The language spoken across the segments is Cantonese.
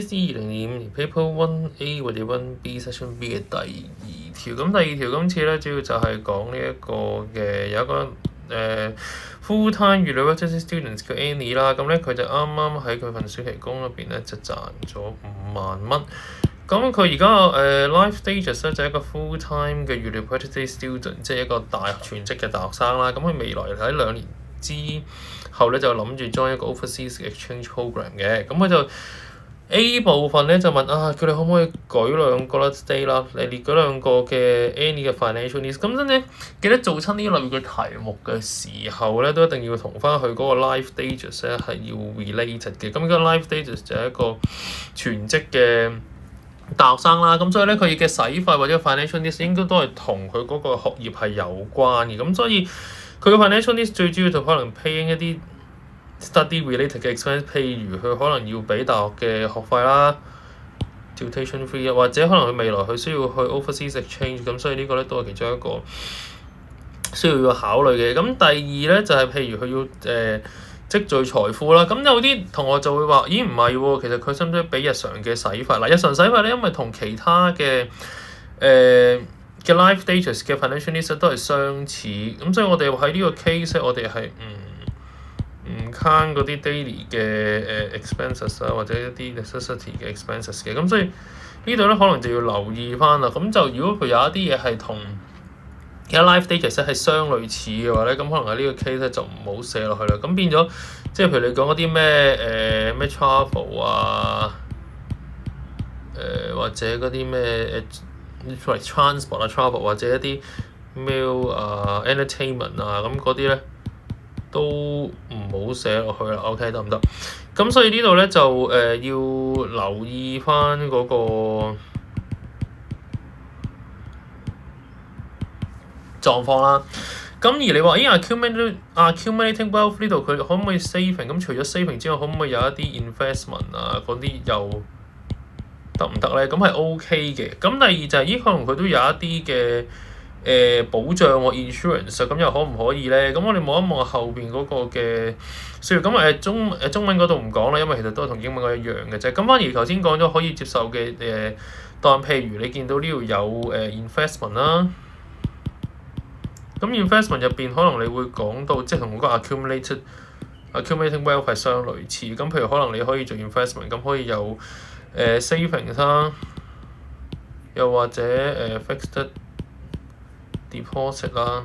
DSE 2025年 Paper 1A 或者 1B Section B 嘅第2條。咁第2條今次咧主要就係講呢一個嘅有一個full-time university students 叫 Annie 啦。咁咧佢就啱啱喺佢份暑期工入邊咧就賺咗5萬蚊。咁佢而家life status 咧就係一個 full-time 嘅 university student， 即係一個全職嘅大學生啦。咁佢未來喺2年之後咧就諗住 join 一個 overseas exchange program 嘅。咁佢就 A 部分咧就問佢哋可唔可以舉2個 stay 啦，你列嗰2個嘅 Annie 嘅 financial needs。咁真係記得做親呢類嘅題目嘅時候咧，都一定要同翻佢嗰個 life status 咧係要 related 嘅。咁嗰個 life status 就係一個全職嘅大學生啦，咁所以咧佢嘅使費或者 financial needs 應該都係同佢嗰個學業係有關嘅。咁所以佢嘅 financial needs 最主要就可能 paying 一啲 study related 嘅 expense， 譬如佢可能要俾大學嘅學費啦 tuition fee 啊，或者可能佢未來佢需要去 overseas exchange， 咁所以呢個咧都係其中一個需要考慮嘅。咁第二咧就係譬如佢要積聚財富啦。咁有啲同學就會話：咦唔係喎，其實佢使唔使俾日常嘅使費？嗱，日常使費咧，因為同其他嘅life status 嘅 financial needs 都係相似，咁所以我哋喺呢個 case 我哋係唔 count 嗰啲 daily 嘅expenses 啊，或者一啲 necessity 嘅 expenses 嘅。咁所以呢度咧可能就要留意翻啦。咁就如果佢有一啲嘢係同其他 life status 係相類似嘅話咧，咁可能喺呢個 case 咧就唔好寫落去啦。咁變咗即係譬如你講嗰啲咩travel 啊，或者嗰啲咩transport 啊 travel 或者一啲 meal 啊 entertainment 啊，咁嗰啲咧都唔好寫落去啦。OK 得唔得？咁所以呢度咧就要留意翻嗰個狀況啦。咁而你話accumulating wealth 呢度佢可唔可以 saving？ 咁除咗 saving 之外，可唔可以有一啲 investment 啊嗰啲又得唔得咧？咁係 OK 嘅。咁第二就係可能佢都有一啲嘅保障喎 insurance， 咁又可唔可以咧？咁我哋望一望後邊嗰個嘅需要。咁中文嗰度唔講啦，因為其實都係同英文嗰一樣嘅啫。咁反而頭先講咗可以接受嘅當譬如你見到呢度有investment 啦。咁 investment 入邊可能你會講到，即係同嗰個 accumulating wealth 係相類似。咁譬如可能你可以做 investment， 咁可以有savings 啦，又或者fixed deposit 啦，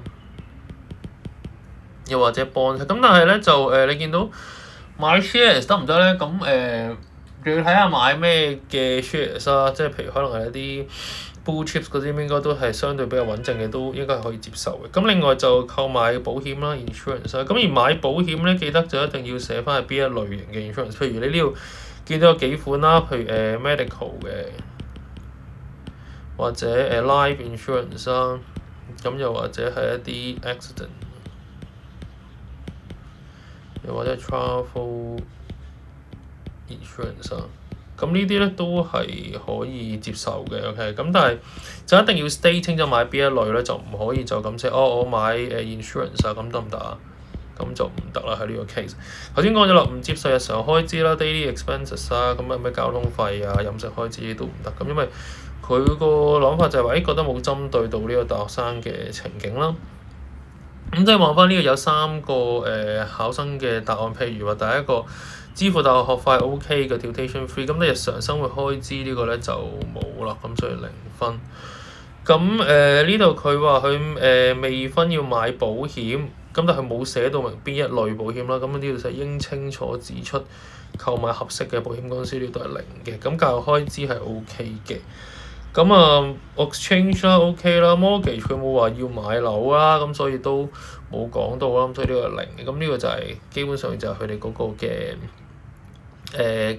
又或者 bond。咁但係咧就你見到買 shares 得唔得咧？咁你要睇下買咩嘅 shares 啦，即係譬如可能係一啲blue chips 嗰啲應該都係相對比較穩陣嘅，都應該係可以接受嘅。咁另外就購買保險啦 insurance 啦。咁而買保險咧，記得就一定要寫翻係邊一類型嘅 insurance。譬如你呢度見到有幾款啦，譬如medical 嘅，或者life insurance 啦，咁又或者係一啲 accident， 又或者 travel insurance 啊。咁呢啲咧都係可以接受嘅 ，OK。咁但係就一定要 stay 清楚買邊一類咧，就唔可以就咁寫我買insurance 啊，咁得唔得啊？咁就唔得啦喺呢個 case。頭先講咗啦，唔接受日常開支啦 ，daily expenses 啦，咁咩交通費啊、飲食開支都唔得。咁因為佢個諗法就係話，覺得冇針對到呢個大學生嘅情景啦。咁即係望翻呢個有3個考生嘅答案，譬如話第一個支付大學學費 OK 嘅 tuition free， 咁你日常生活開支呢個咧就冇啦，咁所以0分。咁呢度佢話佢未分要買保險，咁但係冇寫到明邊一類保險啦。咁呢度就應清楚指出購買合適嘅保險公司呢度係0嘅。咁教育開支係 OK 嘅。咁exchange 啦 OK 啦 ，mortgage 佢冇話要買樓啦，咁所以都冇講到啦，咁所以呢個係0嘅。咁呢個就係基本上就係佢哋嗰個嘅